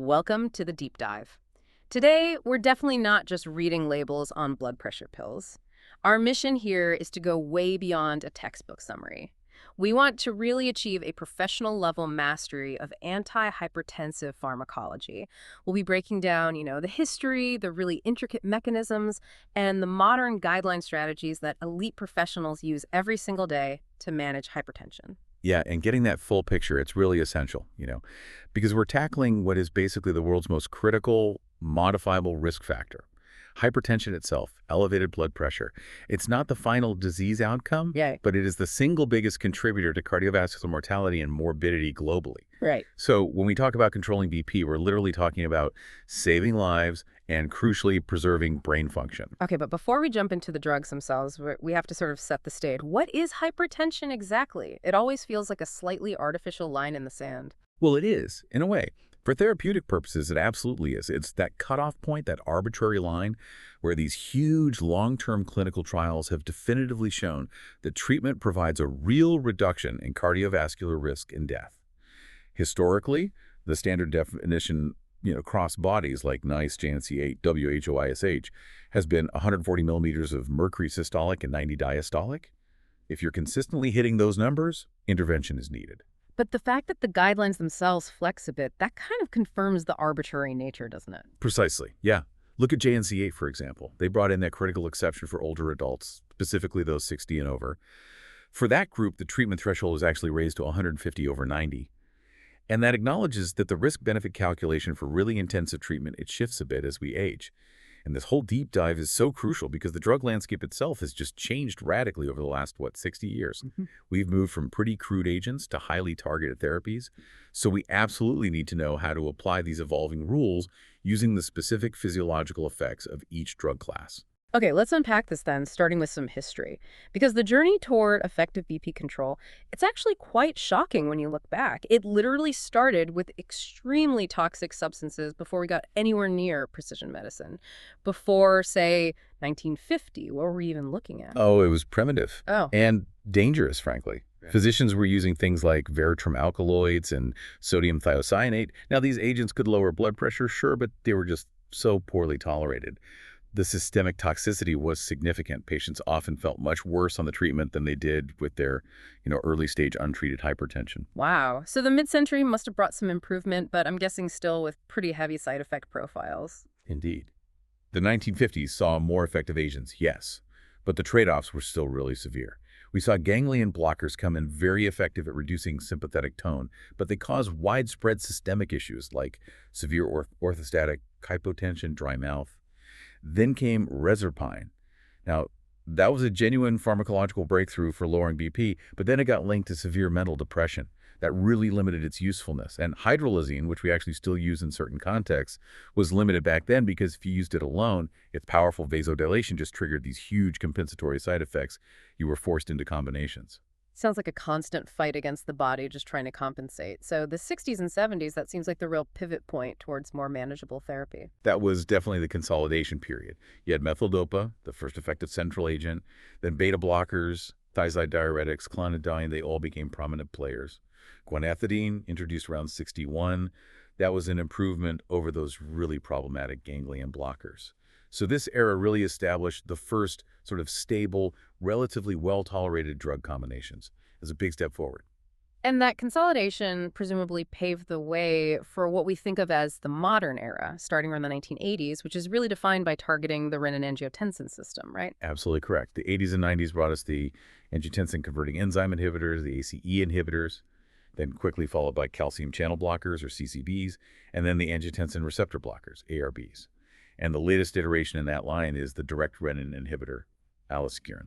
Welcome to the deep dive. Today, we're definitely not just reading labels on blood pressure pills. Our mission here is to go way beyond a textbook summary. We want to really achieve a professional level mastery of antihypertensive pharmacology. We'll be breaking down, the history, the really intricate mechanisms, and the modern guideline strategies that elite professionals use every single day to manage hypertension. Yeah, and getting that full picture, it's really essential, because we're tackling what is basically the world's most critical, modifiable risk factor. Hypertension itself, elevated blood pressure. It's not the final disease outcome, Yeah, but it is the single biggest contributor to cardiovascular mortality and morbidity globally. right. So when we talk about controlling BP, we're literally talking about saving lives and crucially preserving brain function. Okay, but before we jump into the drugs themselves, we have to sort of set the stage. What is hypertension exactly? It always feels like a slightly artificial line in the sand. Well, it is, in a way. For therapeutic purposes, it absolutely is. It's that cutoff point, that arbitrary line, where these huge long-term clinical trials have definitively shown that treatment provides a real reduction in cardiovascular risk and death. Historically, the standard definition, across bodies like NICE, JNC8, WHO, has been 140 millimeters of mercury systolic and 90 diastolic. If you're consistently hitting those numbers, intervention is needed. But the fact that the guidelines themselves flex a bit, that kind of confirms the arbitrary nature, doesn't it? Precisely, yeah. Look at JNC8, for example. They brought in that critical exception for older adults, specifically those 60 and over. For that group, the treatment threshold is actually raised to 150 over 90. And that acknowledges that the risk-benefit calculation for really intensive treatment, it shifts a bit as we age. And this whole deep dive is so crucial because the drug landscape itself has just changed radically over the last, 60 years. We've moved from pretty crude agents to highly targeted therapies. So we absolutely need to know how to apply these evolving rules using the specific physiological effects of each drug class. Okay, let's unpack this then, starting with some history. Because the journey toward effective BP control, it's actually quite shocking when you look back. It literally started with extremely toxic substances before we got anywhere near precision medicine. Before, say, 1950, what were we even looking at? Oh, it was primitive Oh, and dangerous, frankly. yeah. Physicians were using things like veratrum alkaloids and sodium thiocyanate. Now, these agents could lower blood pressure, sure, but they were just so poorly tolerated. The systemic toxicity was significant. Patients often felt much worse on the treatment than they did with their, early-stage untreated hypertension. Wow. So the mid-century must have brought some improvement, but I'm guessing still with pretty heavy side effect profiles. Indeed. The 1950s saw more effective agents, yes, but the trade-offs were still really severe. We saw ganglion blockers come in very effective at reducing sympathetic tone, but they caused widespread systemic issues like severe orthostatic hypotension, dry mouth. Then came reserpine. Now, that was a genuine pharmacological breakthrough for lowering BP, but then it got linked to severe mental depression. That really limited its usefulness. And hydralazine, which we actually still use in certain contexts, was limited back then because if you used it alone, its powerful vasodilation just triggered these huge compensatory side effects. You were forced into combinations. Sounds like a constant fight against the body just trying to compensate. So the 60s and 70s, that seems like the real pivot point towards more manageable therapy. That was definitely the consolidation period. You had methyldopa, the first effective central agent, then beta blockers, thiazide diuretics, clonidine, they all became prominent players. Guanethidine, introduced around 61, that was an improvement over those really problematic ganglion blockers. So this era really established the first sort of stable, relatively well-tolerated drug combinations as a big step forward. And that consolidation presumably paved the way for what we think of as the modern era, starting around the 1980s, which is really defined by targeting the renin-angiotensin system, right? Absolutely correct. The 80s and 90s brought us the angiotensin-converting enzyme inhibitors, the ACE inhibitors, then quickly followed by calcium channel blockers, or CCBs, and then the angiotensin receptor blockers, ARBs. And the latest iteration in that line is the direct renin inhibitor, aliskiren.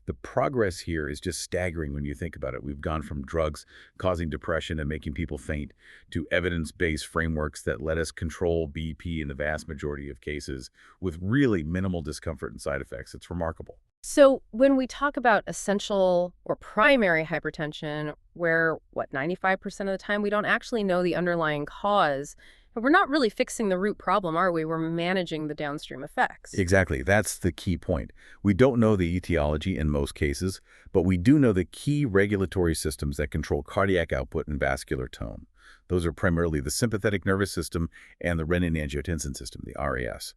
The progress here is just staggering when you think about it. We've gone from drugs causing depression and making people faint to evidence-based frameworks that let us control BP in the vast majority of cases with really minimal discomfort and side effects. It's remarkable. So when we talk about essential or primary hypertension, where, 95% of the time we don't actually know the underlying cause, we're not really fixing the root problem, are we? We're managing the downstream effects. Exactly. That's the key point. We don't know the etiology in most cases, but we do know the key regulatory systems that control cardiac output and vascular tone. Those are primarily the sympathetic nervous system and the renin-angiotensin system, the RAS.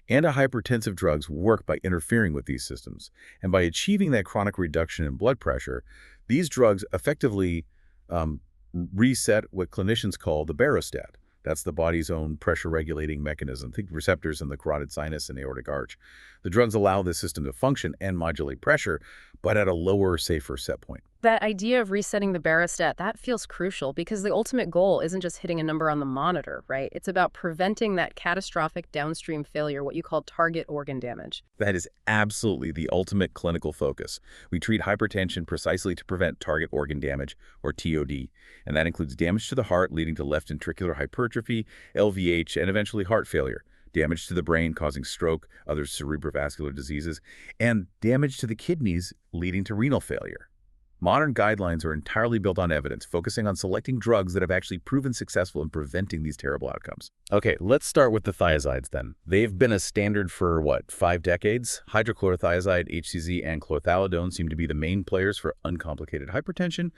Antihypertensive drugs work by interfering with these systems, and by achieving that chronic reduction in blood pressure, these drugs effectively reset what clinicians call the barostat. That's the body's own pressure-regulating mechanism. Think receptors in the carotid sinus and aortic arch. The drugs allow this system to function and modulate pressure, but at a lower, safer set point. That idea of resetting the barostat, that feels crucial because the ultimate goal isn't just hitting a number on the monitor, right? It's about preventing that catastrophic downstream failure, what you call target organ damage. That is absolutely the ultimate clinical focus. We treat hypertension precisely to prevent target organ damage, or TOD, and that includes damage to the heart leading to left ventricular hypertrophy, LVH, and eventually heart failure, damage to the brain causing stroke, other cerebrovascular diseases, and damage to the kidneys leading to renal failure. Modern guidelines are entirely built on evidence, focusing on selecting drugs that have actually proven successful in preventing these terrible outcomes. Okay, let's start with the thiazides then. They've been a standard for, 5 decades? Hydrochlorothiazide, HCZ, and chlorthalidone seem to be the main players for uncomplicated hypertension,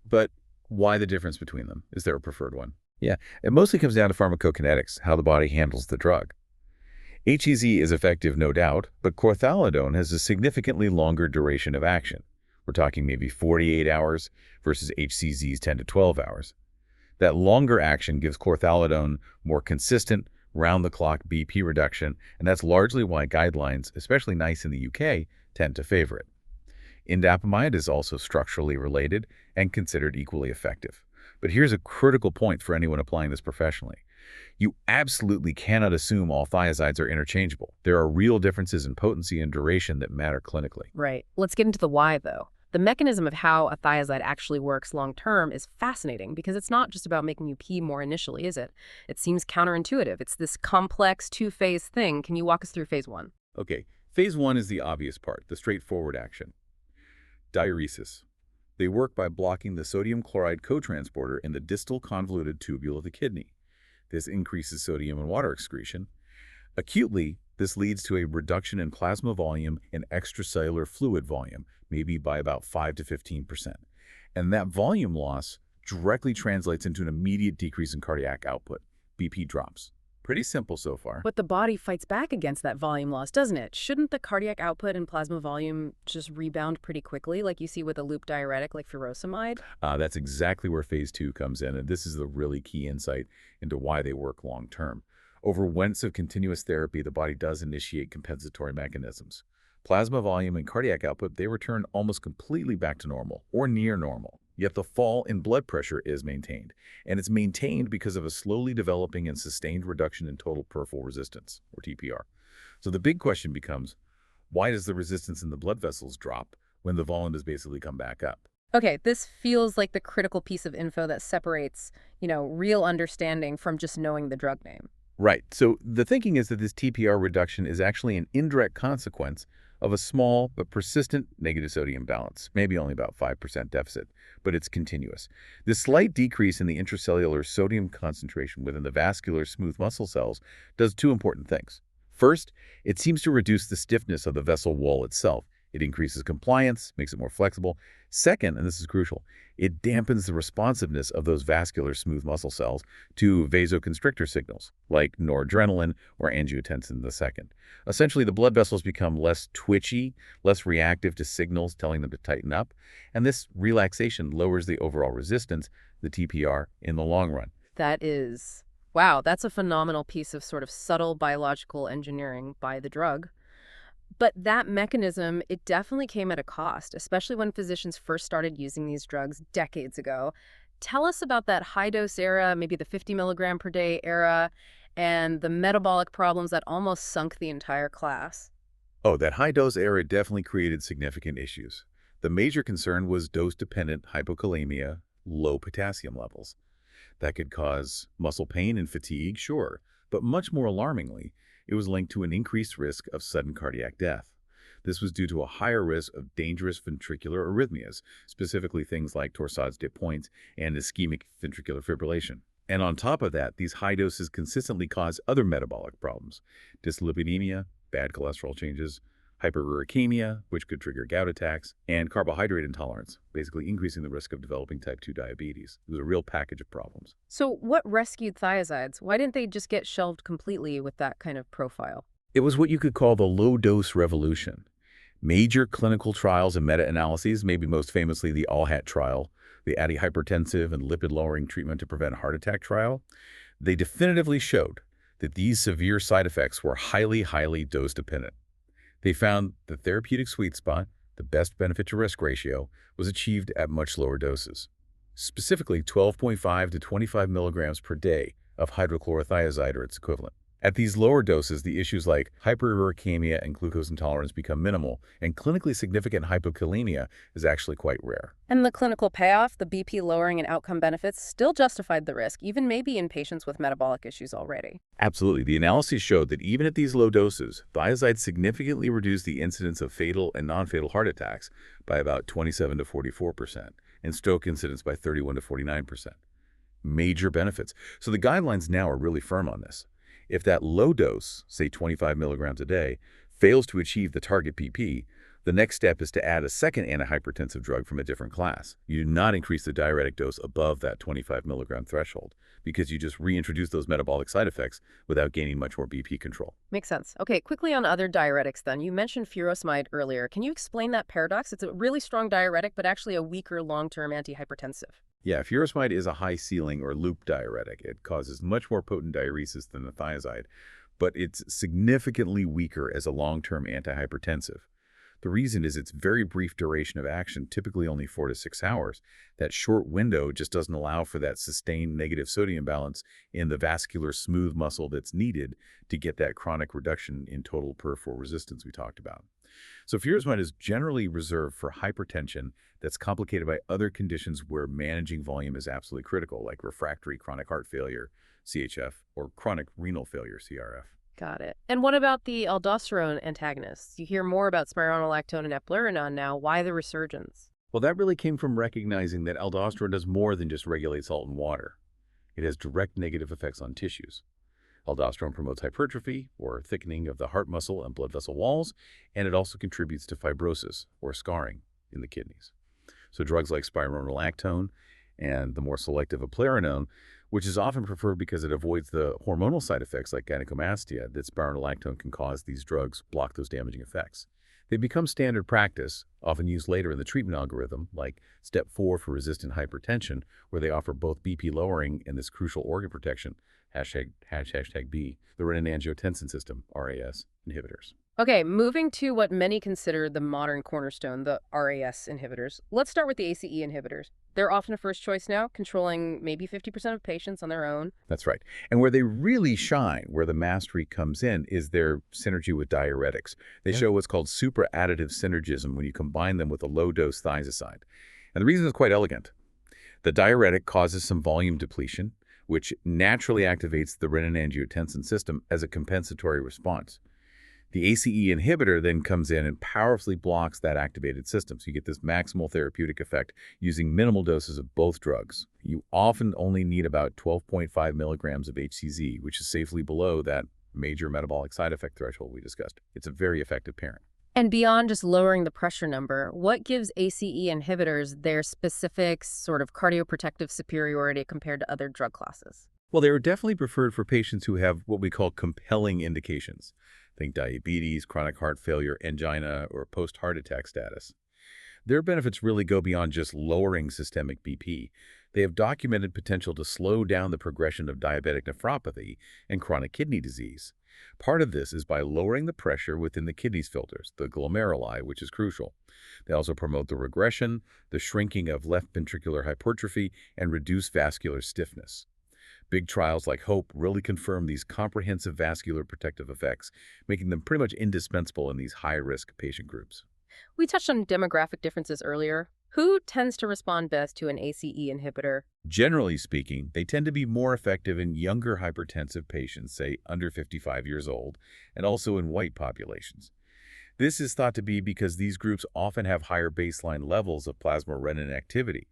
but why the difference between them? Is there a preferred one? Yeah, it mostly comes down to pharmacokinetics, how the body handles the drug. HCZ is effective, no doubt, but chlorthalidone has a significantly longer duration of action. We're talking maybe 48 hours versus HCZ's 10 to 12 hours. That longer action gives chlorthalidone more consistent, round-the-clock BP reduction, and that's largely why guidelines, especially NICE in the UK, tend to favor it. Indapamide is also structurally related and considered equally effective. But here's a critical point for anyone applying this professionally. You absolutely cannot assume all thiazides are interchangeable. There are real differences in potency and duration that matter clinically. Right. Let's get into the why, though. The mechanism of how a thiazide actually works long-term is fascinating because it's not just about making you pee more initially, is it? It seems counterintuitive. It's this complex two-phase thing. Can you walk us through phase 1? Okay, phase 1 is the obvious part, the straightforward action. Diuresis. They work by blocking the sodium chloride cotransporter in the distal convoluted tubule of the kidney. This increases sodium and water excretion. Acutely, this leads to a reduction in plasma volume and extracellular fluid volume, maybe by about 5 to 15%. And that volume loss directly translates into an immediate decrease in cardiac output. BP drops. Pretty simple so far. But the body fights back against that volume loss, doesn't it? Shouldn't the cardiac output and plasma volume just rebound pretty quickly, like you see with a loop diuretic like furosemide? That's exactly where phase 2 comes in, and this is the really key insight into why they work long-term. Over weeks of continuous therapy, the body does initiate compensatory mechanisms. Plasma volume and cardiac output, they return almost completely back to normal or near normal. Yet the fall in blood pressure is maintained, and it's maintained because of a slowly developing and sustained reduction in total peripheral resistance, or TPR. So the big question becomes, why does the resistance in the blood vessels drop when the volume has basically come back up? Okay, this feels like the critical piece of info that separates, real understanding from just knowing the drug name. Right. So the thinking is that this TPR reduction is actually an indirect consequence of a small but persistent negative sodium balance, maybe only about 5% deficit, but it's continuous. This slight decrease in the intracellular sodium concentration within the vascular smooth muscle cells does 2 important things. First, it seems to reduce the stiffness of the vessel wall itself. It increases compliance, makes it more flexible. Second, and this is crucial, it dampens the responsiveness of those vascular smooth muscle cells to vasoconstrictor signals like noradrenaline or angiotensin II. Essentially, the blood vessels become less twitchy, less reactive to signals telling them to tighten up, and this relaxation lowers the overall resistance, the TPR, in the long run. Wow, that's a phenomenal piece of sort of subtle biological engineering by the drug. But that mechanism, it definitely came at a cost, especially when physicians first started using these drugs decades ago. Tell us about that high-dose era, maybe the 50 milligram per day era, and the metabolic problems that almost sunk the entire class. Oh, that high-dose era definitely created significant issues. The major concern was dose-dependent hypokalemia, low potassium levels. That could cause muscle pain and fatigue, sure, but much more alarmingly, it was linked to an increased risk of sudden cardiac death. This was due to a higher risk of dangerous ventricular arrhythmias, specifically things like torsades de pointes and ischemic ventricular fibrillation. And on top of that, these high doses consistently cause other metabolic problems: dyslipidemia, bad cholesterol changes, hyperuricemia, which could trigger gout attacks, and carbohydrate intolerance, basically increasing the risk of developing type 2 diabetes. It was a real package of problems. So what rescued thiazides? Why didn't they just get shelved completely with that kind of profile? It was what you could call the low-dose revolution. Major clinical trials and meta-analyses, maybe most famously the ALLHAT trial, the antihypertensive and lipid-lowering treatment to prevent heart attack trial, they definitively showed that these severe side effects were highly dose-dependent. They found the therapeutic sweet spot, the best benefit-to-risk ratio, was achieved at much lower doses, specifically 12.5 to 25 milligrams per day of hydrochlorothiazide or its equivalent. At these lower doses, the issues like hyperuricemia and glucose intolerance become minimal, and clinically significant hypokalemia is actually quite rare. And the clinical payoff, the BP lowering and outcome benefits, still justified the risk, even maybe in patients with metabolic issues already. Absolutely. The analyses showed that even at these low doses, thiazide significantly reduced the incidence of fatal and non-fatal heart attacks by about 27 to 44%, and stroke incidence by 31 to 49%. Major benefits. So the guidelines now are really firm on this. If that low dose, say 25 milligrams a day, fails to achieve the target BP, the next step is to add a second antihypertensive drug from a different class. You do not increase the diuretic dose above that 25 milligram threshold because you just reintroduce those metabolic side effects without gaining much more BP control. Makes sense. Okay, quickly on other diuretics then. You mentioned furosemide earlier. Can you explain that paradox? It's a really strong diuretic, but actually a weaker long-term antihypertensive. Yeah, furosemide is a high ceiling or loop diuretic. It causes much more potent diuresis than the thiazide, but it's significantly weaker as a long-term antihypertensive. The reason is its very brief duration of action, typically only 4 to 6 hours. That short window just doesn't allow for that sustained negative sodium balance in the vascular smooth muscle that's needed to get that chronic reduction in total peripheral resistance we talked about. So furosemide is generally reserved for hypertension that's complicated by other conditions where managing volume is absolutely critical, like refractory chronic heart failure, CHF, or chronic renal failure, CRF. Got it. And what about the aldosterone antagonists? You hear more about spironolactone and eplerenone now. Why the resurgence? Well, that really came from recognizing that aldosterone does more than just regulate salt and water. It has direct negative effects on tissues. Aldosterone promotes hypertrophy, or thickening of the heart muscle and blood vessel walls, and it also contributes to fibrosis, or scarring, in the kidneys. So drugs like spironolactone and the more selective eplerenone, which is often preferred because it avoids the hormonal side effects like gynecomastia that spironolactone can cause, these drugs block those damaging effects. They become standard practice, often used later in the treatment algorithm, like step 4 for resistant hypertension, where they offer both BP lowering and this crucial organ protection, #B, the renin-angiotensin system, RAS, inhibitors. Okay, moving to what many consider the modern cornerstone, the RAS inhibitors. Let's start with the ACE inhibitors. They're often a first choice now, controlling maybe 50% of patients on their own. That's right. And where they really shine, where the mastery comes in, is their synergy with diuretics. They show what's called super-additive synergism when you combine them with a low-dose thiazide. And the reason is quite elegant. The diuretic causes some volume depletion, which naturally activates the renin-angiotensin system as a compensatory response. The ACE inhibitor then comes in and powerfully blocks that activated system, so you get this maximal therapeutic effect using minimal doses of both drugs. You often only need about 12.5 milligrams of HCZ, which is safely below that major metabolic side effect threshold we discussed. It's a very effective pairing. And beyond just lowering the pressure number, what gives ACE inhibitors their specific sort of cardioprotective superiority compared to other drug classes? Well, they are definitely preferred for patients who have what we call compelling indications. Think diabetes, chronic heart failure, angina, or post-heart attack status. Their benefits really go beyond just lowering systemic BP. They have documented potential to slow down the progression of diabetic nephropathy and chronic kidney disease. Part of this is by lowering the pressure within the kidneys filters, the glomeruli, which is crucial. They also promote the regression, the shrinking of left ventricular hypertrophy, and reduce vascular stiffness. Big trials like HOPE really confirm these comprehensive vascular protective effects, making them pretty much indispensable in these high-risk patient groups. We touched on demographic differences earlier. Who tends to respond best to an ACE inhibitor? Generally speaking, they tend to be more effective in younger hypertensive patients, say under 55 years old, and also in white populations. This is thought to be because these groups often have higher baseline levels of plasma renin activity.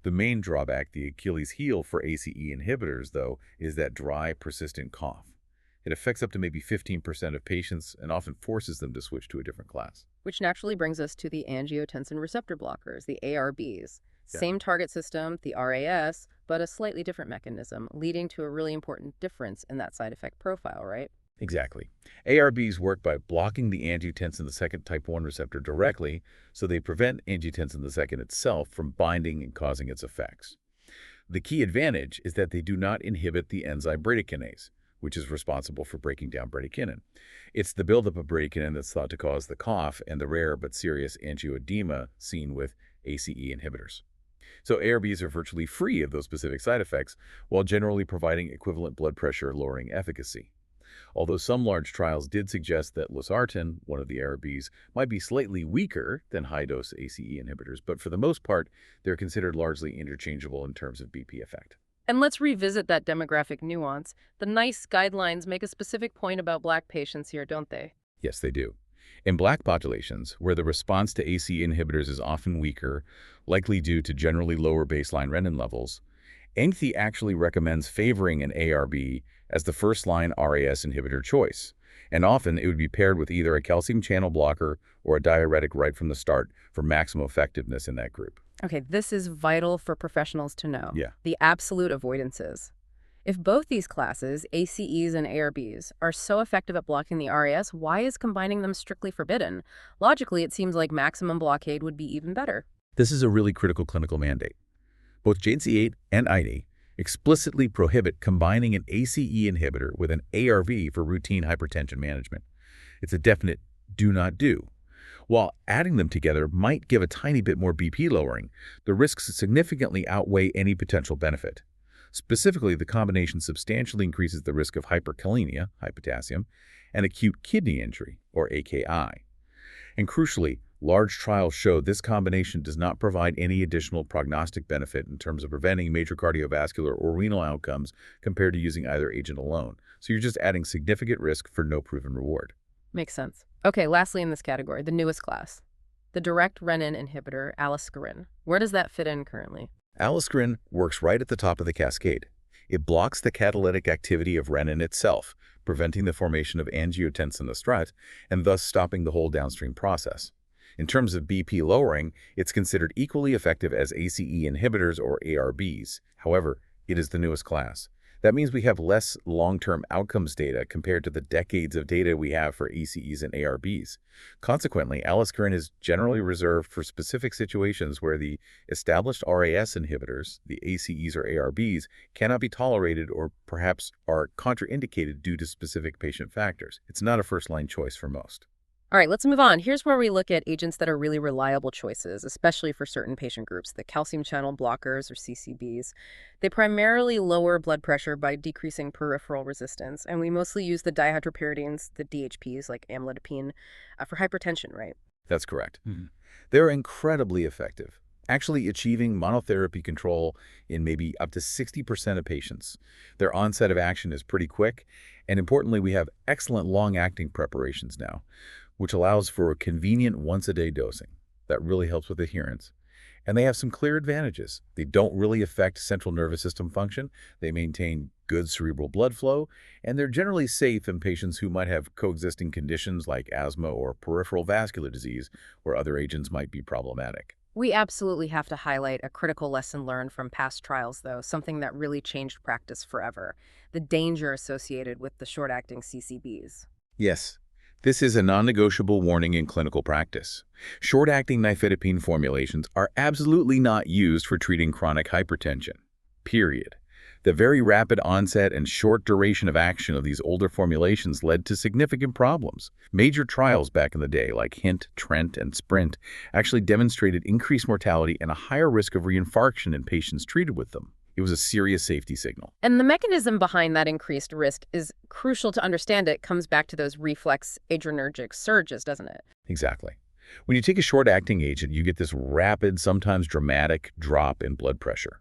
The main drawback, the Achilles heel for ACE inhibitors, though, is that dry, persistent cough. It affects up to maybe 15% of patients and often forces them to switch to a different class. Which naturally brings us to the angiotensin receptor blockers, the ARBs. Yeah. Same target system, the RAS, but a slightly different mechanism, leading to a really important difference in that side effect profile, right? Exactly. ARBs work by blocking the angiotensin II type 1 receptor directly, so they prevent angiotensin II itself from binding and causing its effects. The key advantage is that they do not inhibit the enzyme bradykinin, which is responsible for breaking down bradykinin. It's the buildup of bradykinin that's thought to cause the cough and the rare but serious angioedema seen with ACE inhibitors. So ARBs are virtually free of those specific side effects while generally providing equivalent blood pressure lowering efficacy. Although some large trials did suggest that losartan, one of the ARBs, might be slightly weaker than high-dose ACE inhibitors, but for the most part, they're considered largely interchangeable in terms of BP effect. And let's revisit that demographic nuance. The NICE guidelines make a specific point about Black patients here, don't they? Yes, they do. In Black populations, where the response to ACE inhibitors is often weaker, likely due to generally lower baseline renin levels, ANCHI actually recommends favoring an ARB as the first-line RAS inhibitor choice, and often it would be paired with either a calcium channel blocker or a diuretic right from the start for maximum effectiveness in that group. Okay, this is vital for professionals to know. Yeah. The absolute avoidances. If both these classes, ACEs and ARBs, are so effective at blocking the RAS, why is combining them strictly forbidden? Logically, it seems like maximum blockade would be even better. This is a really critical clinical mandate. Both JNC8 and NICE explicitly prohibit combining an ACE inhibitor with an ARB for routine hypertension management. It's a definite do not do. While adding them together might give a tiny bit more BP lowering, the risks significantly outweigh any potential benefit. Specifically, the combination substantially increases the risk of hyperkalemia, hypotassium, and acute kidney injury, or AKI. And crucially, large trials show this combination does not provide any additional prognostic benefit in terms of preventing major cardiovascular or renal outcomes compared to using either agent alone. So you're just adding significant risk for no proven reward. Makes sense. Okay, lastly in this category, the newest class. The direct renin inhibitor, aliskiren. Where does that fit in currently? Aliskiren works right at the top of the cascade. It blocks the catalytic activity of renin itself, preventing the formation of angiotensin estrate and thus stopping the whole downstream process. In terms of BP lowering, it's considered equally effective as ACE inhibitors or ARBs. However, it is the newest class. That means we have less long-term outcomes data compared to the decades of data we have for ACEs and ARBs. Consequently, aliskiren is generally reserved for specific situations where the established RAS inhibitors, the ACEs or ARBs, cannot be tolerated or perhaps are contraindicated due to specific patient factors. It's not a first-line choice for most. All right, let's move on. Here's where we look at agents that are really reliable choices, especially for certain patient groups, the calcium channel blockers or CCBs. They primarily lower blood pressure by decreasing peripheral resistance, and we mostly use the dihydropyridines, the DHPs like amlodipine, for hypertension, right? That's correct. They're incredibly effective, actually achieving monotherapy control in maybe up to 60% of patients. Their onset of action is pretty quick, and importantly, we have excellent long-acting preparations now, which allows for a convenient once-a-day dosing. That really helps with adherence. And they have some clear advantages. They don't really affect central nervous system function, they maintain good cerebral blood flow, and they're generally safe in patients who might have coexisting conditions like asthma or peripheral vascular disease, where other agents might be problematic. We absolutely have to highlight a critical lesson learned from past trials, though, something that really changed practice forever: the danger associated with the short-acting CCBs. Yes. This is a non-negotiable warning in clinical practice. Short-acting nifedipine formulations are absolutely not used for treating chronic hypertension. Period. The very rapid onset and short duration of action of these older formulations led to significant problems. Major trials back in the day, like HINT, TRENT, and SPRINT, actually demonstrated increased mortality and a higher risk of reinfarction in patients treated with them. It was a serious safety signal. And the mechanism behind that increased risk is crucial to understand. It comes back to those reflex adrenergic surges, doesn't it? Exactly. When you take a short-acting agent, you get this rapid, sometimes dramatic drop in blood pressure.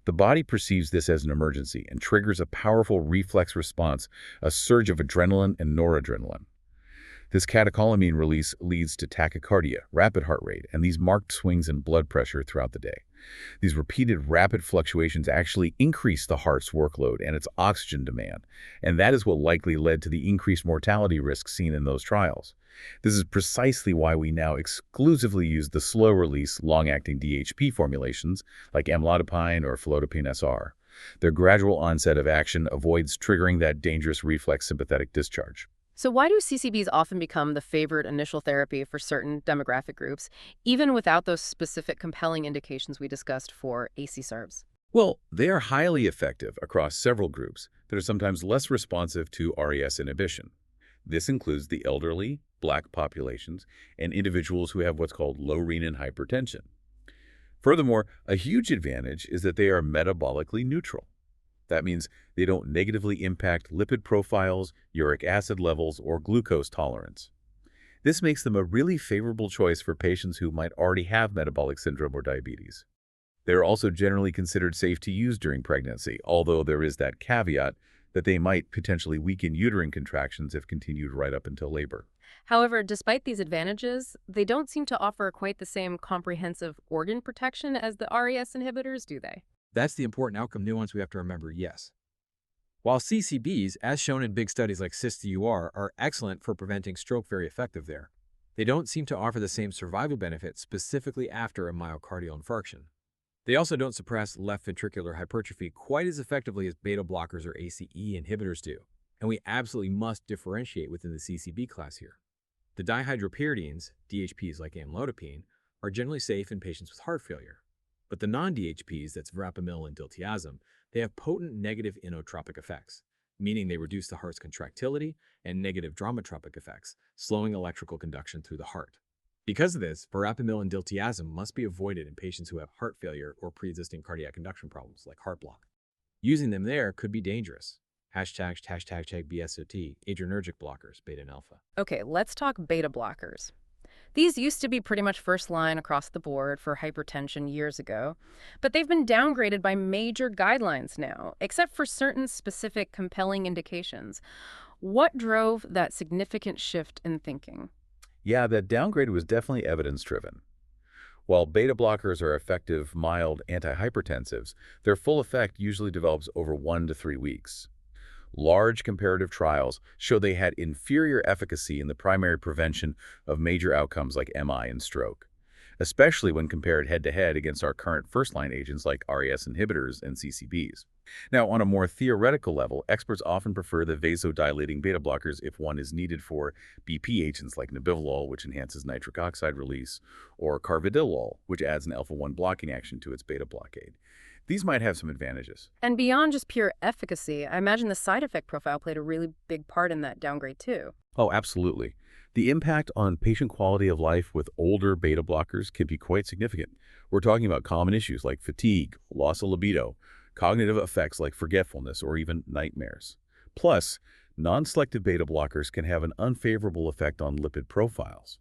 The body perceives this as an emergency and triggers a powerful reflex response, a surge of adrenaline and noradrenaline. This catecholamine release leads to tachycardia, rapid heart rate, and these marked swings in blood pressure throughout the day. These repeated rapid fluctuations actually increase the heart's workload and its oxygen demand, and that is what likely led to the increased mortality risk seen in those trials. This is precisely why we now exclusively use the slow-release, long-acting DHP formulations like amlodipine or felodipine SR. Their gradual onset of action avoids triggering that dangerous reflex sympathetic discharge. So why do CCBs often become the favored initial therapy for certain demographic groups, even without those specific compelling indications we discussed for ACE/ARBs? Well, they are highly effective across several groups that are sometimes less responsive to RAS inhibition. This includes the elderly, Black populations, and individuals who have what's called low renin hypertension. Furthermore, a huge advantage is that they are metabolically neutral. That means they don't negatively impact lipid profiles, uric acid levels, or glucose tolerance. This makes them a really favorable choice for patients who might already have metabolic syndrome or diabetes. They are also generally considered safe to use during pregnancy, although there is that caveat that they might potentially weaken uterine contractions if continued right up until labor. However, despite these advantages, they don't seem to offer quite the same comprehensive organ protection as the RAS inhibitors, do they? That's the important outcome nuance we have to remember, yes. While CCBs, as shown in big studies like CIS-UR, are excellent for preventing stroke, very effective there, they don't seem to offer the same survival benefit specifically after a myocardial infarction. They also don't suppress left ventricular hypertrophy quite as effectively as beta blockers or ACE inhibitors do, and we absolutely must differentiate within the CCB class here. The dihydropyridines, DHPs like amlodipine, are generally safe in patients with heart failure. But the non-DHPs, that's verapamil and diltiazem, they have potent negative inotropic effects, meaning they reduce the heart's contractility, and negative dromotropic effects, slowing electrical conduction through the heart. Because of this, verapamil and diltiazem must be avoided in patients who have heart failure or pre-existing cardiac conduction problems like heart block. Using them there could be dangerous. Hashtag BSOT, Adrenergic Blockers, beta and alpha. Okay, let's talk beta blockers. These used to be pretty much first line across the board for hypertension years ago, but they've been downgraded by major guidelines now, except for certain specific compelling indications. What drove that significant shift in thinking? Yeah, that downgrade was definitely evidence-driven. While beta blockers are effective, mild antihypertensives, their full effect usually develops over 1 to 3 weeks. Large comparative trials show they had inferior efficacy in the primary prevention of major outcomes like MI and stroke, especially when compared head-to-head against our current first-line agents like RAS inhibitors and CCBs. Now, on a more theoretical level, experts often prefer the vasodilating beta blockers if one is needed for BP agents like nebivolol, which enhances nitric oxide release, or carvedilol, which adds an alpha-1 blocking action to its beta blockade. These might have some advantages. And beyond just pure efficacy, I imagine the side effect profile played a really big part in that downgrade too. Oh, absolutely. The impact on patient quality of life with older beta blockers can be quite significant. We're talking about common issues like fatigue, loss of libido, cognitive effects like forgetfulness, or even nightmares. Plus, non-selective beta blockers can have an unfavorable effect on lipid profiles.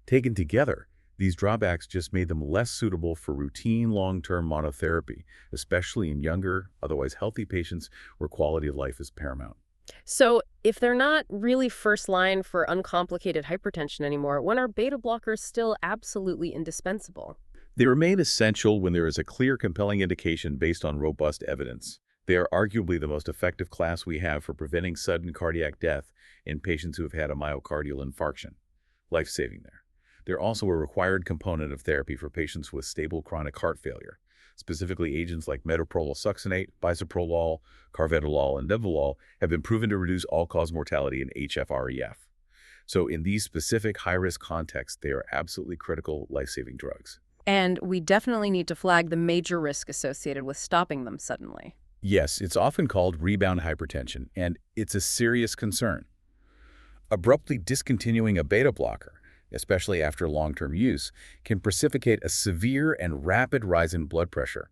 Taken together, these drawbacks just made them less suitable for routine long-term monotherapy, especially in younger, otherwise healthy patients where quality of life is paramount. So if they're not really first line for uncomplicated hypertension anymore, when are beta blockers still absolutely indispensable? They remain essential when there is a clear, compelling indication based on robust evidence. They are arguably the most effective class we have for preventing sudden cardiac death in patients who have had a myocardial infarction. Life-saving there. They're also a required component of therapy for patients with stable chronic heart failure. Specifically, agents like metoprolol succinate, bisoprolol, carvedilol, and nebivolol have been proven to reduce all-cause mortality in HFrEF. So in these specific high-risk contexts, they are absolutely critical life-saving drugs. And we definitely need to flag the major risk associated with stopping them suddenly. Yes, it's often called rebound hypertension, and it's a serious concern. Abruptly discontinuing a beta blocker, especially after long-term use, can precipitate a severe and rapid rise in blood pressure.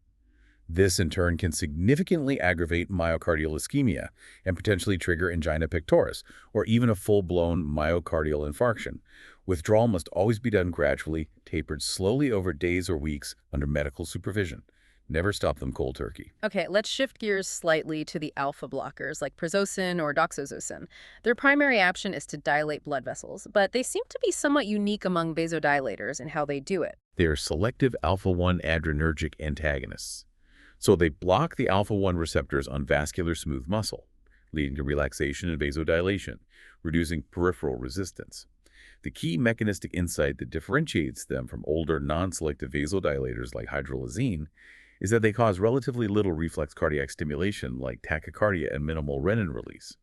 This, in turn, can significantly aggravate myocardial ischemia and potentially trigger angina pectoris, or even a full-blown myocardial infarction. Withdrawal must always be done gradually, tapered slowly over days or weeks under medical supervision. Never stop them cold turkey. Okay, let's shift gears slightly to the alpha blockers like prazosin or doxazosin. Their primary action is to dilate blood vessels, but they seem to be somewhat unique among vasodilators in how they do it. They are selective alpha-1 adrenergic antagonists. So they block the alpha-1 receptors on vascular smooth muscle, leading to relaxation and vasodilation, reducing peripheral resistance. The key mechanistic insight that differentiates them from older non-selective vasodilators like hydralazine is that they cause relatively little reflex cardiac stimulation like tachycardia and minimal renin release.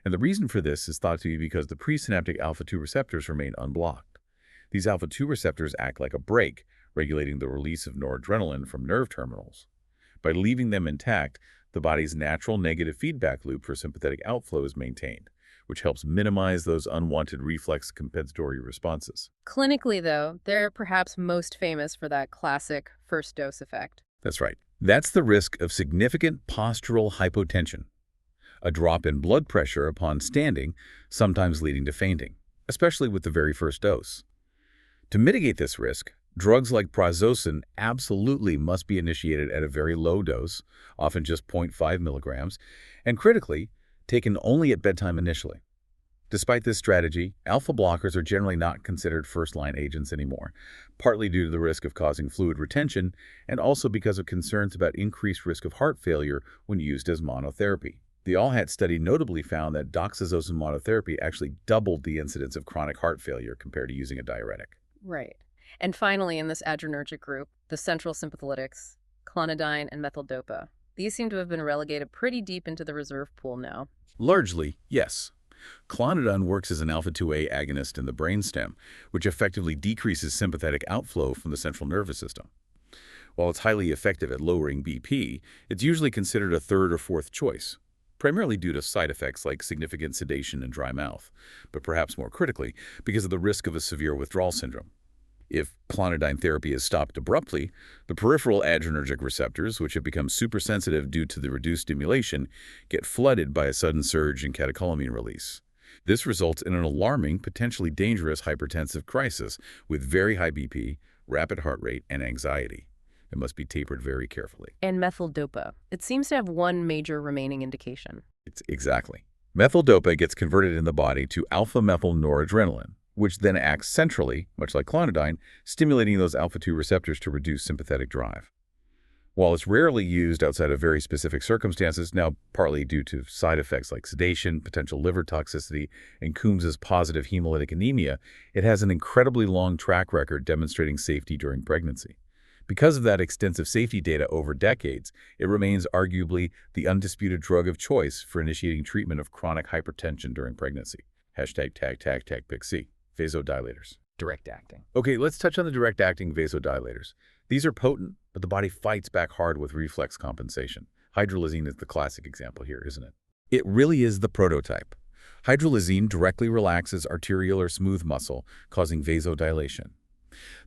And the reason for this is thought to be because the presynaptic alpha-2 receptors remain unblocked. These alpha-2 receptors act like a brake, regulating the release of noradrenaline from nerve terminals. By leaving them intact, the body's natural negative feedback loop for sympathetic outflow is maintained, which helps minimize those unwanted reflex compensatory responses. Clinically, though, they're perhaps most famous for that classic first dose effect. That's right. That's the risk of significant postural hypotension, a drop in blood pressure upon standing, sometimes leading to fainting, especially with the very first dose. To mitigate this risk, drugs like prazosin absolutely must be initiated at a very low dose, often just 0.5 milligrams, and critically, taken only at bedtime initially. Despite this strategy, alpha blockers are generally not considered first-line agents anymore, partly due to the risk of causing fluid retention and also because of concerns about increased risk of heart failure when used as monotherapy. The ALLHAT study notably found that doxazosin monotherapy actually doubled the incidence of chronic heart failure compared to using a diuretic. Right. And finally, in this adrenergic group, the central sympatholytics, clonidine and methyldopa. These seem to have been relegated pretty deep into the reserve pool now. Largely, yes. Clonidine works as an alpha-2A agonist in the brainstem, which effectively decreases sympathetic outflow from the central nervous system. While it's highly effective at lowering BP, it's usually considered a third or fourth choice, primarily due to side effects like significant sedation and dry mouth, but perhaps more critically, because of the risk of a severe withdrawal syndrome. If clonidine therapy is stopped abruptly, the peripheral adrenergic receptors, which have become supersensitive due to the reduced stimulation, get flooded by a sudden surge in catecholamine release. This results in an alarming, potentially dangerous hypertensive crisis with very high BP, rapid heart rate, and anxiety. It must be tapered very carefully. And methyldopa. It seems to have one major remaining indication. Exactly. Methyldopa gets converted in the body to alpha-methyl noradrenaline, which then acts centrally, much like clonidine, stimulating those alpha-2 receptors to reduce sympathetic drive. While it's rarely used outside of very specific circumstances, now partly due to side effects like sedation, potential liver toxicity, and Coombs's positive hemolytic anemia, it has an incredibly long track record demonstrating safety during pregnancy. Because of that extensive safety data over decades, it remains arguably the undisputed drug of choice for initiating treatment of chronic hypertension during pregnancy. #PIC-C. Vasodilators. Direct acting. Okay, let's touch on the direct-acting vasodilators. These are potent, but the body fights back hard with reflex compensation. Hydralazine is the classic example here, isn't it? It really is the prototype. Hydralazine directly relaxes arterial or smooth muscle, causing vasodilation.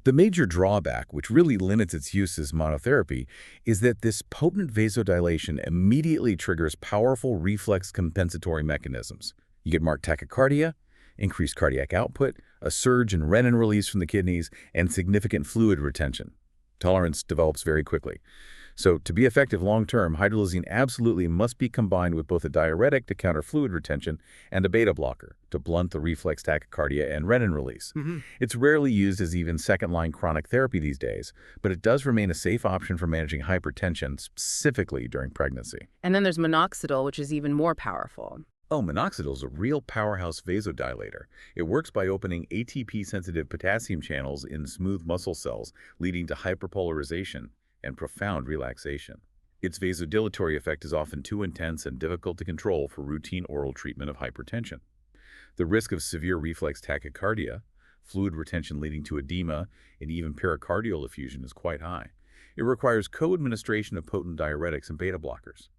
The major drawback, which really limits its use as monotherapy, is that this potent vasodilation immediately triggers powerful reflex compensatory mechanisms. You get marked tachycardia, increased cardiac output, a surge in renin release from the kidneys, and significant fluid retention. Tolerance develops very quickly. So to be effective long-term, hydralazine absolutely must be combined with both a diuretic to counter fluid retention and a beta blocker to blunt the reflex tachycardia and renin release. It's rarely used as even second-line chronic therapy these days, but it does remain a safe option for managing hypertension, specifically during pregnancy. And then there's minoxidil, which is even more powerful. Oh, minoxidil is a real powerhouse vasodilator. It works by opening ATP-sensitive potassium channels in smooth muscle cells, leading to hyperpolarization and profound relaxation. Its vasodilatory effect is often too intense and difficult to control for routine oral treatment of hypertension. The risk of severe reflex tachycardia, fluid retention leading to edema, and even pericardial effusion is quite high. It requires co-administration of potent diuretics and beta blockers.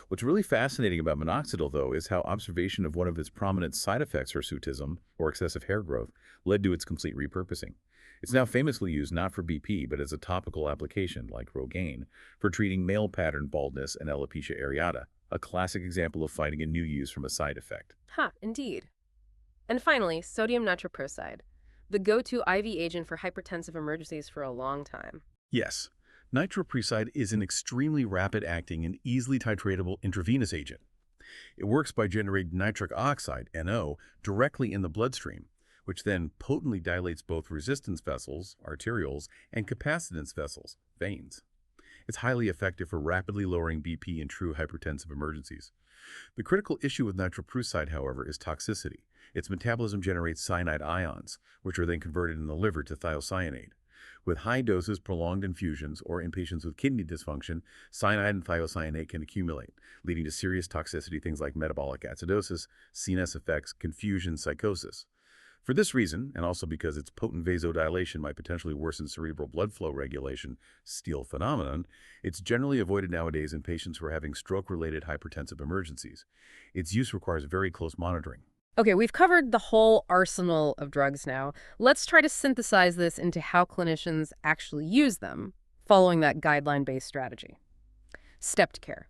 What's really fascinating about minoxidil, though, is how observation of one of its prominent side effects, hirsutism, or excessive hair growth, led to its complete repurposing. It's now famously used not for BP, but as a topical application, like Rogaine, for treating male pattern baldness and alopecia areata, a classic example of finding a new use from a side effect. Indeed. And finally, sodium nitroprusside, the go-to IV agent for hypertensive emergencies for a long time. Yes. Nitroprusside is an extremely rapid-acting and easily titratable intravenous agent. It works by generating nitric oxide, NO, directly in the bloodstream, which then potently dilates both resistance vessels, arterioles, and capacitance vessels, veins. It's highly effective for rapidly lowering BP in true hypertensive emergencies. The critical issue with nitroprusside, however, is toxicity. Its metabolism generates cyanide ions, which are then converted in the liver to thiocyanate. With high doses, prolonged infusions, or in patients with kidney dysfunction, cyanide and thiocyanate can accumulate, leading to serious toxicity, things like metabolic acidosis, CNS effects, confusion, psychosis. For this reason, and also because its potent vasodilation might potentially worsen cerebral blood flow regulation, Steele phenomenon, it's generally avoided nowadays in patients who are having stroke-related hypertensive emergencies. Its use requires very close monitoring. Okay, we've covered the whole arsenal of drugs now. Let's try to synthesize this into how clinicians actually use them, following that guideline-based strategy. Stepped care.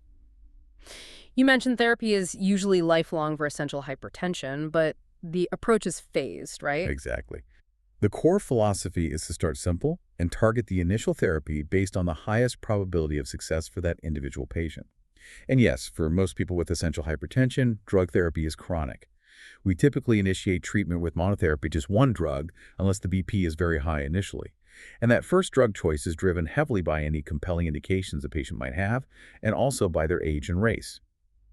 You mentioned therapy is usually lifelong for essential hypertension, but the approach is phased, right? Exactly. The core philosophy is to start simple and target the initial therapy based on the highest probability of success for that individual patient. And yes, for most people with essential hypertension, drug therapy is chronic. We typically initiate treatment with monotherapy, just one drug, unless the BP is very high initially. And that first drug choice is driven heavily by any compelling indications a patient might have, and also by their age and race.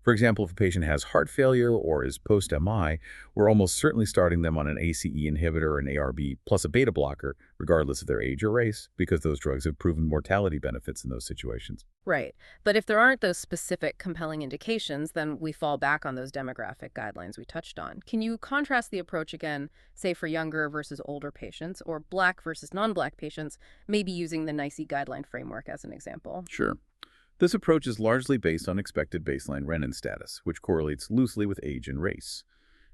For example, if a patient has heart failure or is post-MI, we're almost certainly starting them on an ACE inhibitor or an ARB plus a beta blocker, regardless of their age or race, because those drugs have proven mortality benefits in those situations. Right. But if there aren't those specific compelling indications, then we fall back on those demographic guidelines we touched on. Can you contrast the approach again, say for younger versus older patients, or Black versus non-Black patients, maybe using the NICE guideline framework as an example? Sure. This approach is largely based on expected baseline renin status, which correlates loosely with age and race.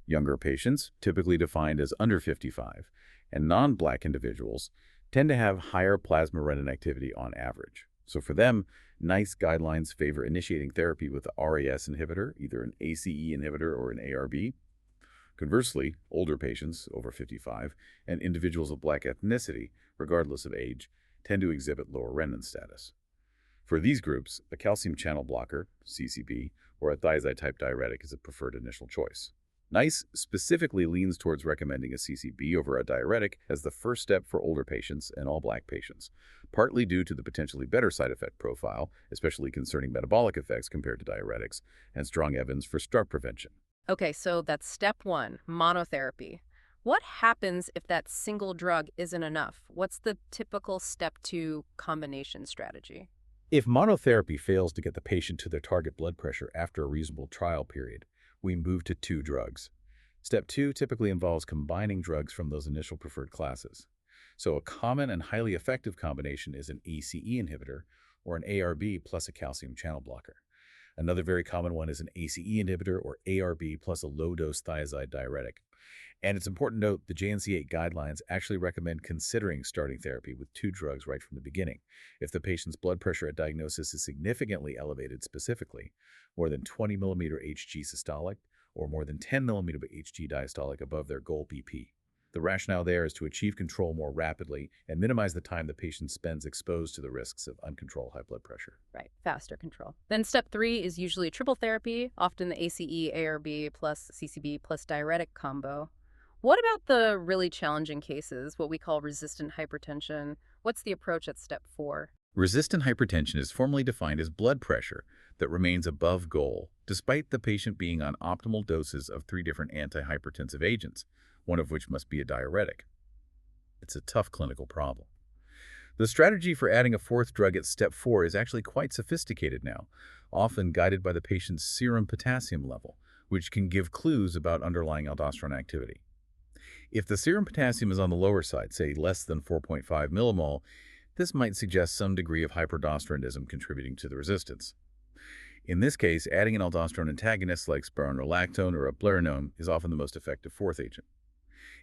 Younger patients, typically defined as under 55, and non-Black individuals tend to have higher plasma renin activity on average. So for them, NICE guidelines favor initiating therapy with a RAS inhibitor, either an ACE inhibitor or an ARB. Conversely, older patients, over 55, and individuals of Black ethnicity, regardless of age, tend to exhibit lower renin status. For these groups, a calcium channel blocker, CCB, or a thiazide-type diuretic is a preferred initial choice. NICE specifically leans towards recommending a CCB over a diuretic as the first step for older patients and all Black patients, partly due to the potentially better side effect profile, especially concerning metabolic effects compared to diuretics, and strong evidence for stroke prevention. Okay, so that's step one, monotherapy. What happens if that single drug isn't enough? What's the typical step two combination strategy? If monotherapy fails to get the patient to their target blood pressure after a reasonable trial period, we move to two drugs. Step two typically involves combining drugs from those initial preferred classes. So a common and highly effective combination is an ACE inhibitor or an ARB plus a calcium channel blocker. Another very common one is an ACE inhibitor or ARB plus a low-dose thiazide diuretic. And it's important to note the JNC8 guidelines actually recommend considering starting therapy with two drugs right from the beginning. If the patient's blood pressure at diagnosis is significantly elevated specifically, more than 20 millimeter Hg systolic or more than 10 millimeter Hg diastolic above their goal BP. The rationale there is to achieve control more rapidly and minimize the time the patient spends exposed to the risks of uncontrolled high blood pressure. Right, faster control. Then step three is usually triple therapy, often the ACE, ARB plus CCB plus diuretic combo. What about the really challenging cases, what we call resistant hypertension? What's the approach at step four? Resistant hypertension is formally defined as blood pressure that remains above goal, despite the patient being on optimal doses of 3 different antihypertensive agents, one of which must be a diuretic. It's a tough clinical problem. The strategy for adding a fourth drug at step 4 is actually quite sophisticated now, often guided by the patient's serum potassium level, which can give clues about underlying aldosterone activity. If the serum potassium is on the lower side, say less than 4.5 millimole, this might suggest some degree of hyperaldosteronism contributing to the resistance. In this case, adding an aldosterone antagonist like spironolactone or eplerenone is often the most effective fourth agent.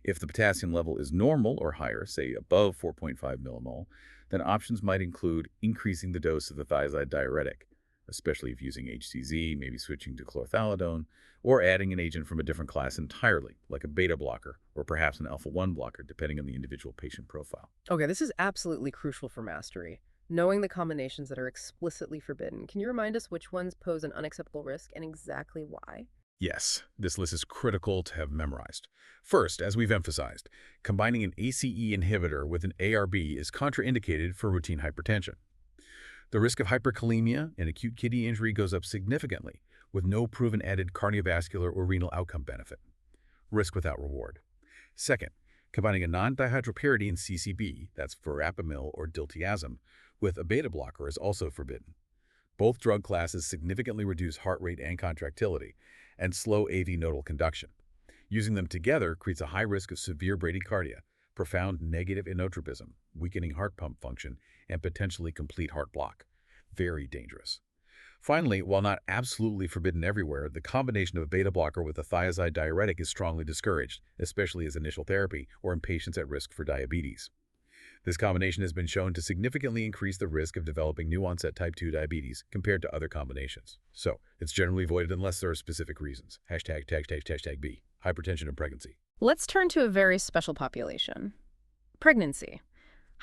If the potassium level is normal or higher, say above 4.5 millimole, then options might include increasing the dose of the thiazide diuretic, especially if using HCZ, maybe switching to chlorthalidone, or adding an agent from a different class entirely, like a beta blocker or perhaps an alpha-1 blocker, depending on the individual patient profile. Okay, this is absolutely crucial for mastery. Knowing the combinations that are explicitly forbidden, can you remind us which ones pose an unacceptable risk and exactly why? Yes, this list is critical to have memorized. First, as we've emphasized, combining an ACE inhibitor with an ARB is contraindicated for routine hypertension. The risk of hyperkalemia and acute kidney injury goes up significantly, with no proven added cardiovascular or renal outcome benefit. Risk without reward. Second, combining a non-dihydropyridine CCB, that's verapamil or diltiazem, with a beta blocker is also forbidden. Both drug classes significantly reduce heart rate and contractility and slow AV nodal conduction. Using them together creates a high risk of severe bradycardia, profound negative inotropism, weakening heart pump function, and potentially complete heart block. Very dangerous. Finally, while not absolutely forbidden everywhere, the combination of a beta blocker with a thiazide diuretic is strongly discouraged, especially as initial therapy or in patients at risk for diabetes. This combination has been shown to significantly increase the risk of developing new-onset type 2 diabetes compared to other combinations. So, it's generally avoided unless there are specific reasons. #B. Hypertension in pregnancy. Let's turn to a very special population. Pregnancy.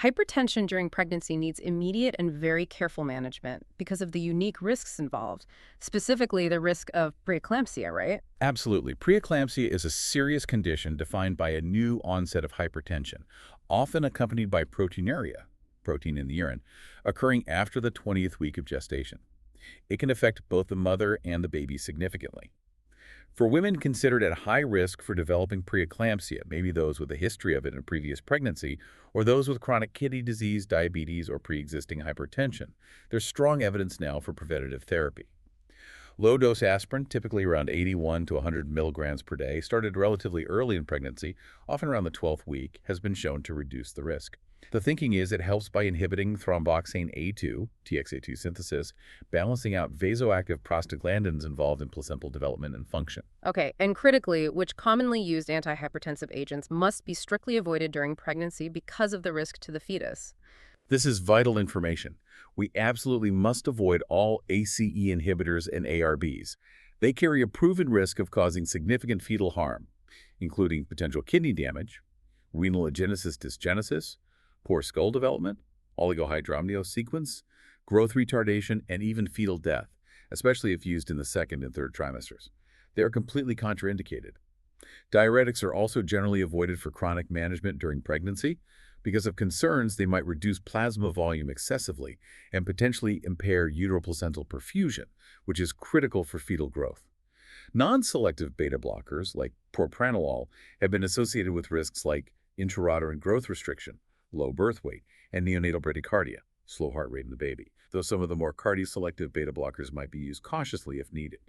Hypertension during pregnancy needs immediate and very careful management because of the unique risks involved, specifically the risk of preeclampsia, right? Absolutely. Preeclampsia is a serious condition defined by a new onset of hypertension, often accompanied by proteinuria, protein in the urine, occurring after the 20th week of gestation. It can affect both the mother and the baby significantly. For women considered at high risk for developing preeclampsia, maybe those with a history of it in a previous pregnancy, or those with chronic kidney disease, diabetes, or pre-existing hypertension, there's strong evidence now for preventative therapy. Low-dose aspirin, typically around 81 to 100 milligrams per day, started relatively early in pregnancy, often around the 12th week, has been shown to reduce the risk. The thinking is it helps by inhibiting thromboxane A2, TXA2 synthesis, balancing out vasoactive prostaglandins involved in placental development and function. Okay, and critically, which commonly used antihypertensive agents must be strictly avoided during pregnancy because of the risk to the fetus. This is vital information. We absolutely must avoid all ACE inhibitors and ARBs. They carry a proven risk of causing significant fetal harm, including potential kidney damage, renal agenesis dysgenesis, poor skull development, oligohydramnios sequence, growth retardation, and even fetal death, especially if used in the second and third trimesters. They are completely contraindicated. Diuretics are also generally avoided for chronic management during pregnancy because of concerns they might reduce plasma volume excessively and potentially impair uteroplacental perfusion, which is critical for fetal growth. Non-selective beta blockers, like propranolol, have been associated with risks like intrauterine growth restriction, low birth weight, and neonatal bradycardia, slow heart rate in the baby, though some of the more cardioselective beta blockers might be used cautiously if needed.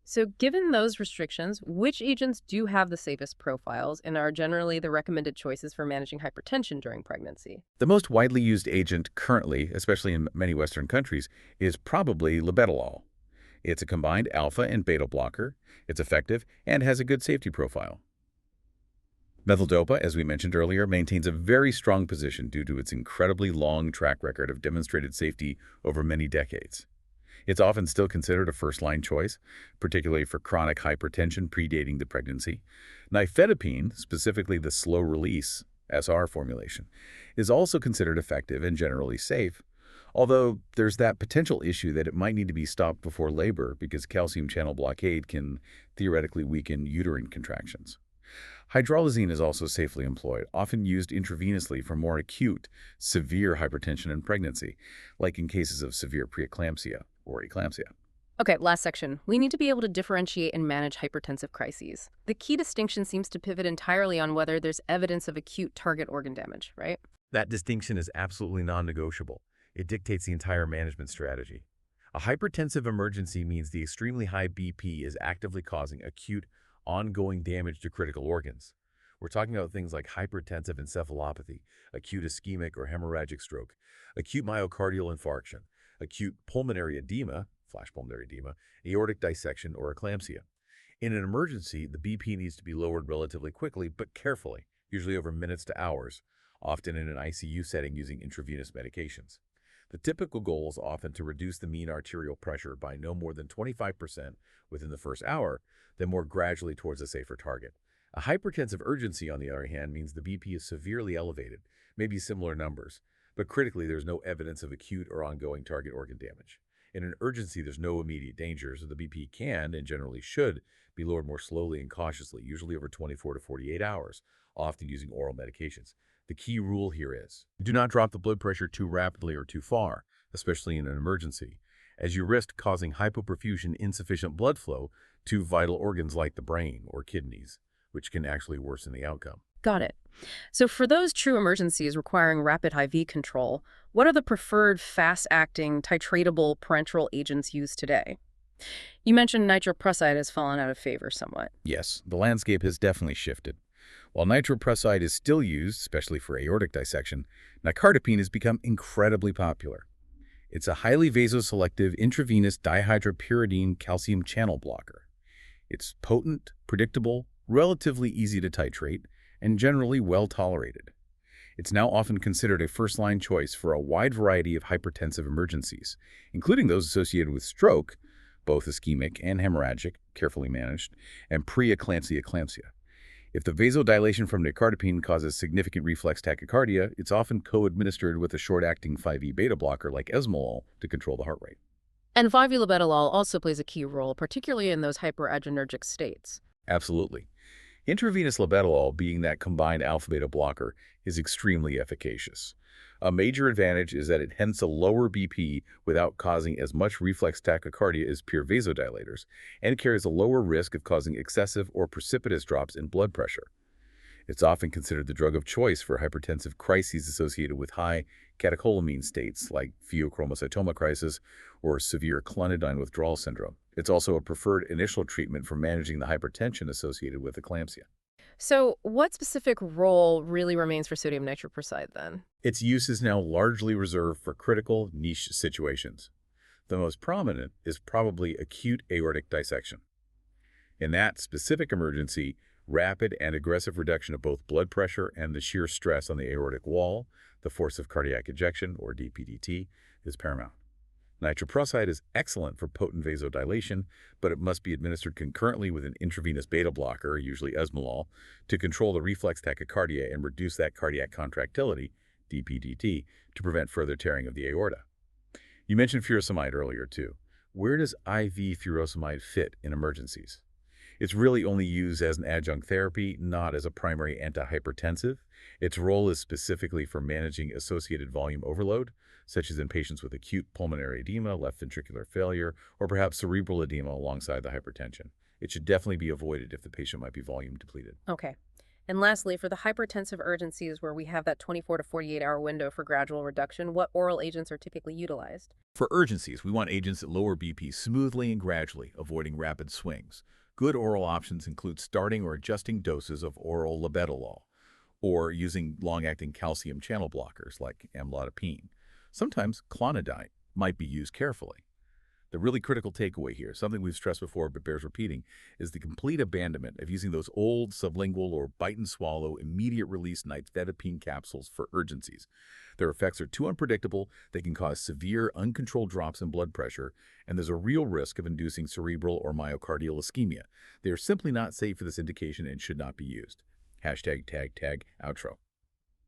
So given those restrictions, which agents do have the safest profiles and are generally the recommended choices for managing hypertension during pregnancy? The most widely used agent currently, especially in many Western countries, is probably labetalol. It's a combined alpha and beta blocker, it's effective, and has a good safety profile. Methyldopa, as we mentioned earlier, maintains a very strong position due to its incredibly long track record of demonstrated safety over many decades. It's often still considered a first-line choice, particularly for chronic hypertension predating the pregnancy. Nifedipine, specifically the slow-release SR formulation, is also considered effective and generally safe, although there's that potential issue that it might need to be stopped before labor because calcium channel blockade can theoretically weaken uterine contractions. Hydralazine is also safely employed, often used intravenously for more acute, severe hypertension in pregnancy, like in cases of severe preeclampsia or eclampsia. Okay, last section. We need to be able to differentiate and manage hypertensive crises. The key distinction seems to pivot entirely on whether there's evidence of acute target organ damage, right? That distinction is absolutely non-negotiable. It dictates the entire management strategy. A hypertensive emergency means the extremely high BP is actively causing acute, ongoing damage to critical organs. We're talking about things like hypertensive encephalopathy, acute ischemic or hemorrhagic stroke, acute myocardial infarction, acute pulmonary edema, flash pulmonary edema, aortic dissection, or eclampsia. In an emergency, the BP needs to be lowered relatively quickly, but carefully, usually over minutes to hours, often in an ICU setting using intravenous medications. The typical goal is often to reduce the mean arterial pressure by no more than 25% within the first hour, then more gradually towards a safer target. A hypertensive urgency, on the other hand, means the BP is severely elevated, maybe similar numbers. But critically, there's no evidence of acute or ongoing target organ damage. In an urgency, there's no immediate danger, so the BP can, and generally should, be lowered more slowly and cautiously, usually over 24 to 48 hours, often using oral medications. The key rule here is, Do not drop the blood pressure too rapidly or too far, especially in an emergency, as you risk causing hypoperfusion, insufficient blood flow to vital organs like the brain or kidneys, which can actually worsen the outcome. Got it. So for those true emergencies requiring rapid IV control, what are the preferred fast-acting, titratable parenteral agents used today? You mentioned nitroprusside has fallen out of favor somewhat. yes, the landscape has definitely shifted. While nitroprusside is still used, especially for aortic dissection, nicardipine has become incredibly popular. It's a highly vasoselective intravenous dihydropyridine calcium channel blocker. It's potent, predictable, relatively easy to titrate, and generally well tolerated. It's now often considered a first-line choice for a wide variety of hypertensive emergencies, including those associated with stroke, both ischemic and hemorrhagic, carefully managed, and pre-eclampsia. If the vasodilation from nicardipine causes significant reflex tachycardia, it's often co-administered with a short-acting 5E beta blocker like esmolol to control the heart rate. And 5-labetalol also plays a key role, particularly in those hyperadrenergic states. Absolutely. Intravenous labetalol, being that combined alpha-beta blocker, is extremely efficacious. A major advantage is that it hence a lower BP without causing as much reflex tachycardia as pure vasodilators, and carries a lower risk of causing excessive or precipitous drops in blood pressure. It's often considered the drug of choice for hypertensive crises associated with high catecholamine states like pheochromocytoma crisis or severe clonidine withdrawal syndrome. It's also a preferred initial treatment for managing the hypertension associated with eclampsia. So what specific role really remains for sodium nitroprusside then? Its use is now largely reserved for critical niche situations. The most prominent is probably acute aortic dissection. In that specific emergency, rapid and aggressive reduction of both blood pressure and the shear stress on the aortic wall, the force of cardiac ejection, or DPDT, is paramount. Nitroprusside is excellent for potent vasodilation, but it must be administered concurrently with an intravenous beta blocker, usually esmolol, to control the reflex tachycardia and reduce that cardiac contractility, DPDT, to prevent further tearing of the aorta. You mentioned furosemide earlier, too. Where does IV furosemide fit in emergencies? It's really only used as an adjunct therapy, not as a primary antihypertensive. Its role is specifically for managing associated volume overload, such as in patients with acute pulmonary edema, left ventricular failure, or perhaps cerebral edema alongside the hypertension. It should definitely be avoided if the patient might be volume depleted. Okay. And lastly, for the hypertensive urgencies where we have that 24 to 48-hour window for gradual reduction, what oral agents are typically utilized? For urgencies, we want agents that lower BP smoothly and gradually, avoiding rapid swings. Good oral options include starting or adjusting doses of oral labetalol, or using long-acting calcium channel blockers like amlodipine. Sometimes clonidine might be used carefully. The really critical takeaway here, something we've stressed before but bears repeating, is the complete abandonment of using those old sublingual or bite-and-swallow immediate-release nifedipine capsules for urgencies. Their effects are too unpredictable, they can cause severe, uncontrolled drops in blood pressure, and there's a real risk of inducing cerebral or myocardial ischemia. They are simply not safe for this indication and should not be used. #tag outro.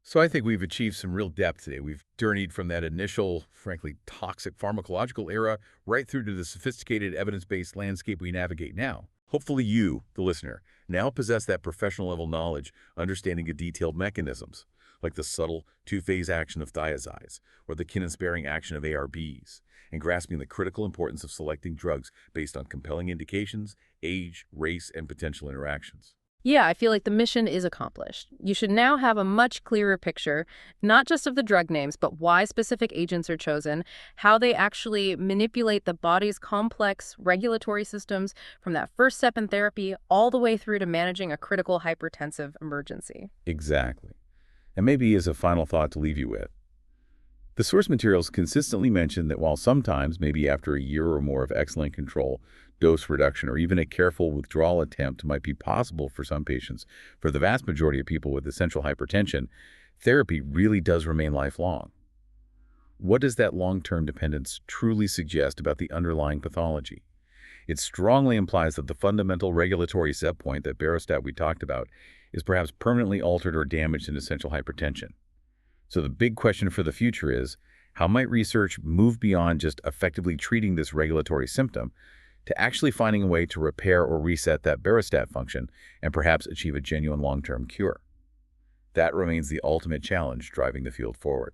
So I think we've achieved some real depth today. We've journeyed from that initial, frankly, toxic pharmacological era right through to the sophisticated evidence-based landscape we navigate now. Hopefully you, the listener, now possess that professional-level knowledge, understanding the detailed mechanisms, like the subtle two-phase action of thiazides or the kin-sparing action of ARBs, and grasping the critical importance of selecting drugs based on compelling indications, age, race, and potential interactions. Yeah, I feel like the mission is accomplished. You should now have a much clearer picture, not just of the drug names, but why specific agents are chosen, how they actually manipulate the body's complex regulatory systems from that first step in therapy all the way through to managing a critical hypertensive emergency. Exactly. And maybe as a final thought to leave you with, the source materials consistently mention that while sometimes, maybe after a year or more of excellent control, dose reduction or even a careful withdrawal attempt might be possible for some patients, for the vast majority of people with essential hypertension, therapy really does remain lifelong. What does that long-term dependence truly suggest about the underlying pathology? It strongly implies that the fundamental regulatory set point that barostat we talked about is perhaps permanently altered or damaged in essential hypertension. So the big question for the future is, how might research move beyond just effectively treating this regulatory symptom to actually finding a way to repair or reset that barostat function and perhaps achieve a genuine long-term cure? That remains the ultimate challenge driving the field forward.